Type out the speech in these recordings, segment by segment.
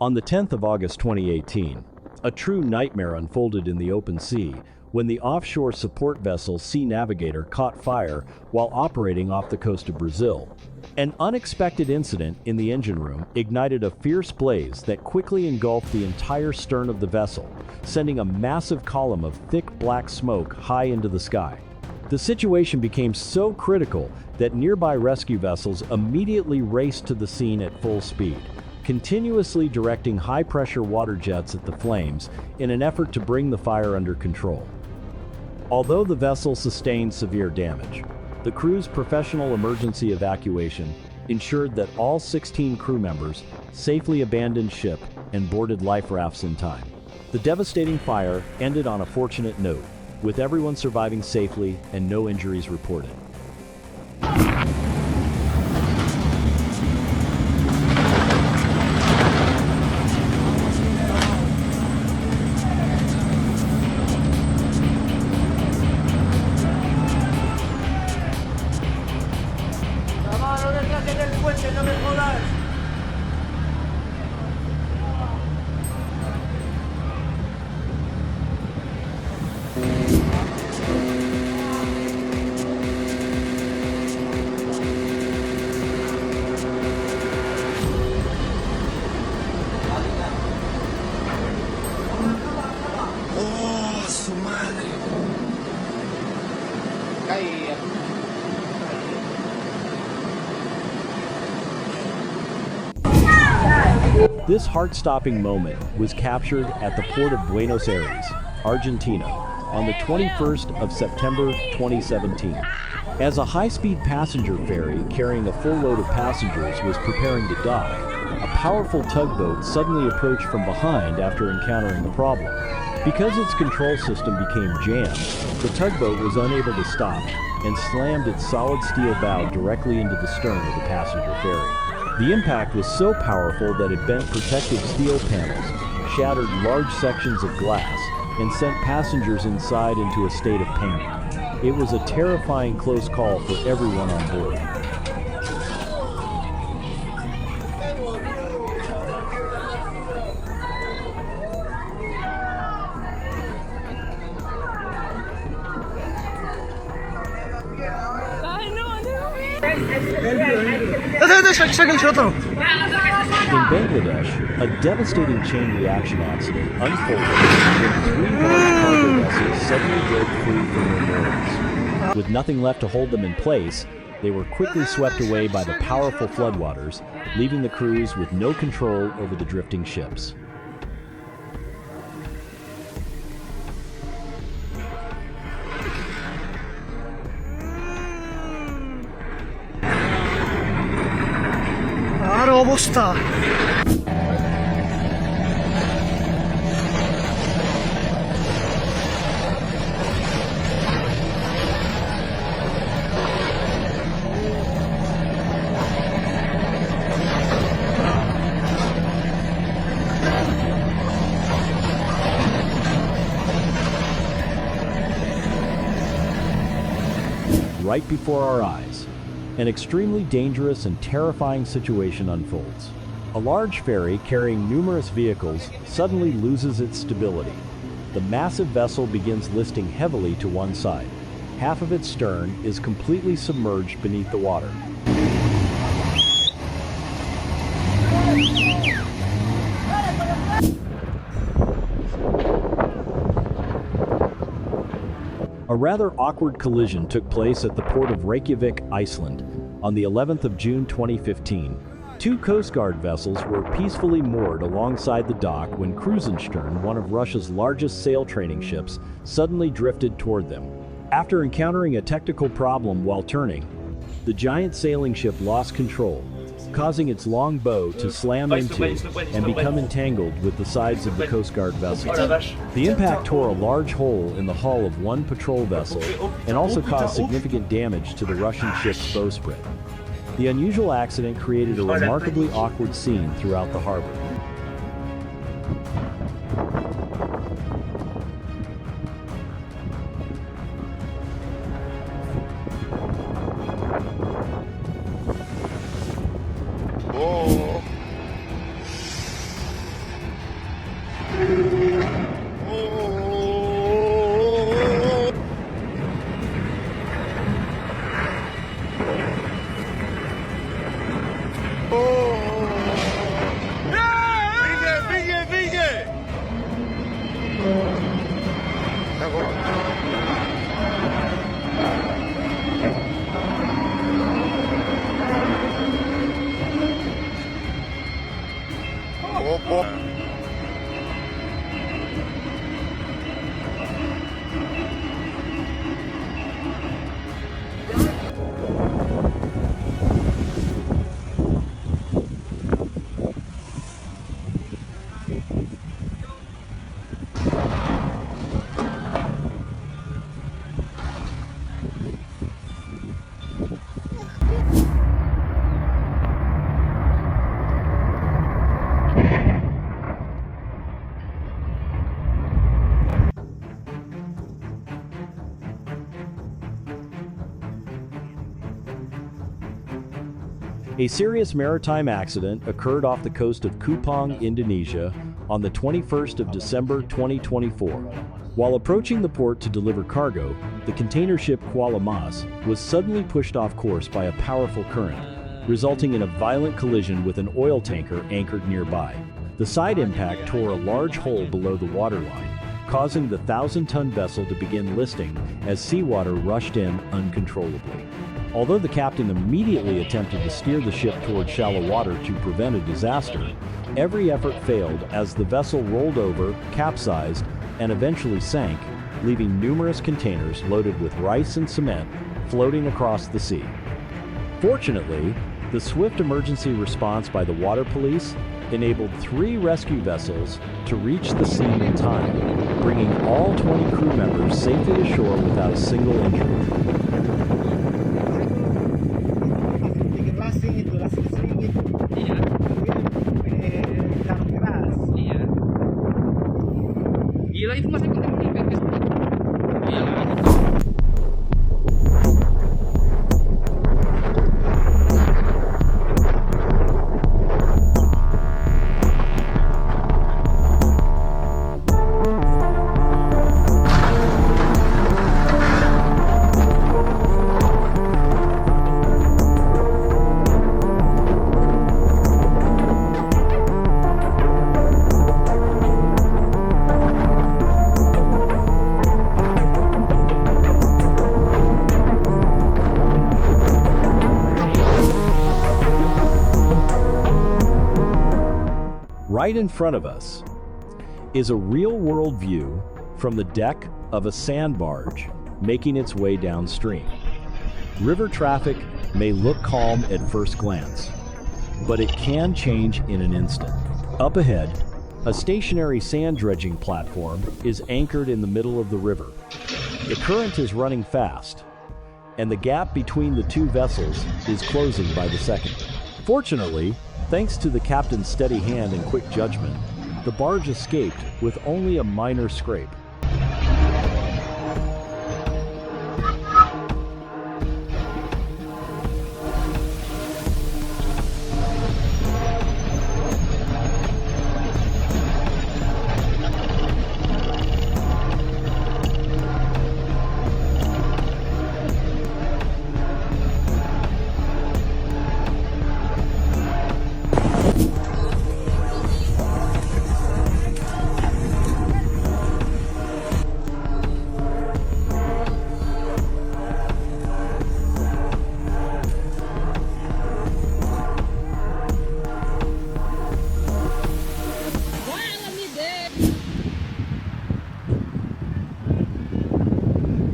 On the 10th of August 2018, a true nightmare unfolded in the open sea when the offshore support vessel Sea Navigator caught fire while operating off the coast of Brazil. An unexpected incident in the engine room ignited a fierce blaze that quickly engulfed the entire stern of the vessel, sending a massive column of thick black smoke high into the sky. The situation became so critical that nearby rescue vessels immediately raced to the scene at full speed, continuously directing high-pressure water jets at the flames in an effort to bring the fire under control. Although the vessel sustained severe damage, the crew's professional emergency evacuation ensured that all 16 crew members safely abandoned ship and boarded life rafts in time. The devastating fire ended on a fortunate note, with everyone surviving safely and no injuries reported. This heart-stopping moment was captured at the port of Buenos Aires, Argentina, on the 21st of September 2017. As a high-speed passenger ferry carrying a full load of passengers was preparing to dock, a powerful tugboat suddenly approached from behind after encountering a problem. Because its control system became jammed, the tugboat was unable to stop and slammed its solid steel bow directly into the stern of the passenger ferry. The impact was so powerful that it bent protective steel panels, shattered large sections of glass, and sent passengers inside into a state of panic. It was a terrifying close call for everyone on board. In Bangladesh, a devastating chain reaction accident unfolded when 3 large cargo vessels suddenly broke free from their moorings. With nothing left to hold them in place, they were quickly swept away by the powerful floodwaters, leaving the crews with no control over the drifting ships. অবস্থা Right before our eyes, an extremely dangerous and terrifying situation unfolds. A large ferry carrying numerous vehicles suddenly loses its stability. The massive vessel begins listing heavily to one side. Half of its stern is completely submerged beneath the water. A rather awkward collision took place at the port of Reykjavik, Iceland, on the 11th of June 2015. 2 Coast Guard vessels were peacefully moored alongside the dock when Krusenstern, one of Russia's largest sail training ships, suddenly drifted toward them. After encountering a technical problem while turning, the giant sailing ship lost control, causing its long bow to slam into and become entangled with the sides of the Coast Guard vessel. The impact tore a large hole in the hull of one patrol vessel and also caused significant damage to the Russian ship's bowsprit. The unusual accident created a remarkably awkward scene throughout the harbor. A serious maritime accident occurred off the coast of Kupang, Indonesia, on the 21st of December 2024. While approaching the port to deliver cargo, the container ship Kuala Mas was suddenly pushed off course by a powerful current, resulting in a violent collision with an oil tanker anchored nearby. The side impact tore a large hole below the waterline, causing the 1,000-ton vessel to begin listing as seawater rushed in uncontrollably. Although the captain immediately attempted to steer the ship toward shallow water to prevent a disaster, every effort failed as the vessel rolled over, capsized, and eventually sank, leaving numerous containers loaded with rice and cement floating across the sea. Fortunately, the swift emergency response by the water police enabled 3 rescue vessels to reach the scene in time, bringing all 20 crew members safely ashore without a single injury. Gila itu masih konten pepes. Right in front of us is a real-world view from the deck of a sand barge making its way downstream. River traffic may look calm at first glance, but it can change in an instant. Up ahead, a stationary sand dredging platform is anchored in the middle of the river. The current is running fast, and the gap between the 2 vessels is closing by the second. Fortunately, thanks to the captain's steady hand and quick judgment, the barge escaped with only a minor scrape.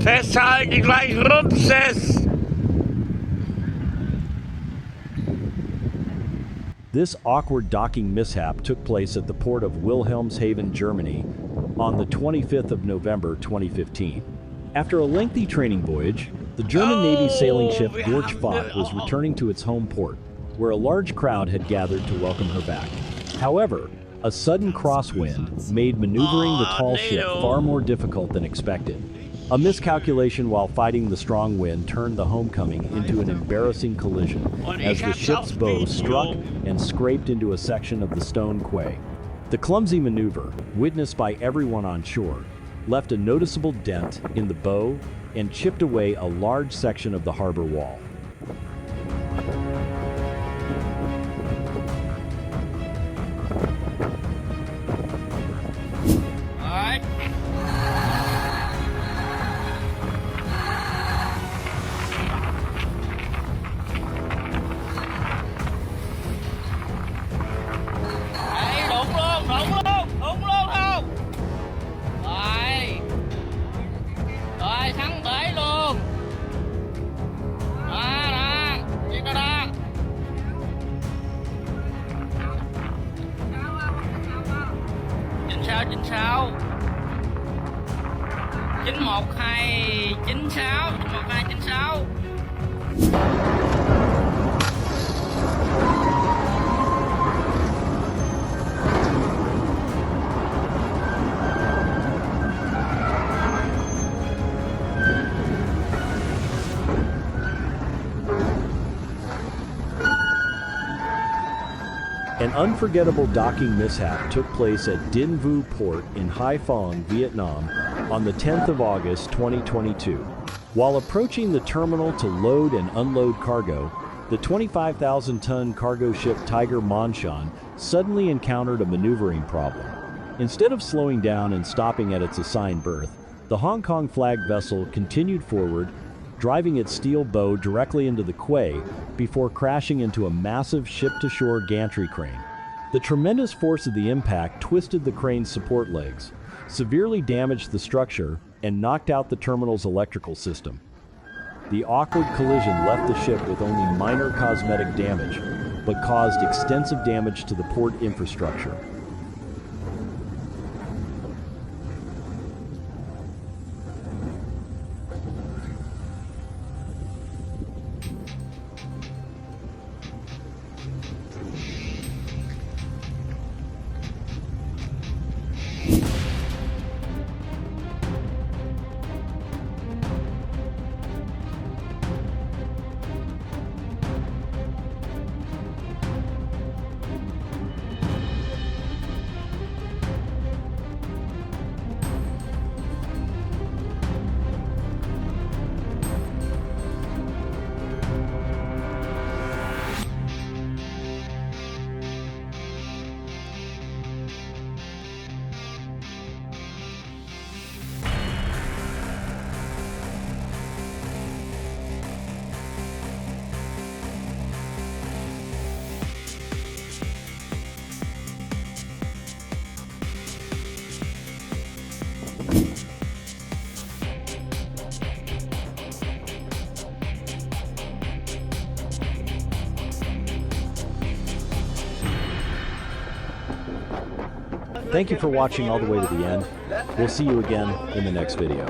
Festhalten, gleich rums es! This awkward docking mishap took place at the port of Wilhelmshaven, Germany, on the 25th of November 2015. After a lengthy training voyage, the German Navy sailing ship Dorch Fock was returning to its home port, where a large crowd had gathered to welcome her back. However, a sudden crosswind made maneuvering the tall ship far more difficult than expected. A miscalculation while fighting the strong wind turned the homecoming into an embarrassing collision as the ship's bow struck and scraped into a section of the stone quay. The clumsy maneuver, witnessed by everyone on shore, left a noticeable dent in the bow and chipped away a large section of the harbor wall. Chính sáu 91296 91296. An unforgettable docking mishap took place at Dinh Vu Port in Hai Phong, Vietnam, on the 10th of August 2022. While approaching the terminal to load and unload cargo, the 25,000-ton cargo ship Tiger Manshan suddenly encountered a maneuvering problem. Instead of slowing down and stopping at its assigned berth, the Hong Kong-flagged vessel continued forward, driving its steel bow directly into the quay before crashing into a massive ship-to-shore gantry crane. The tremendous force of the impact twisted the crane's support legs, severely damaged the structure, and knocked out the terminal's electrical system. The awkward collision left the ship with only minor cosmetic damage, but caused extensive damage to the port infrastructure. Thank you for watching all the way to the end. We'll see you again in the next video.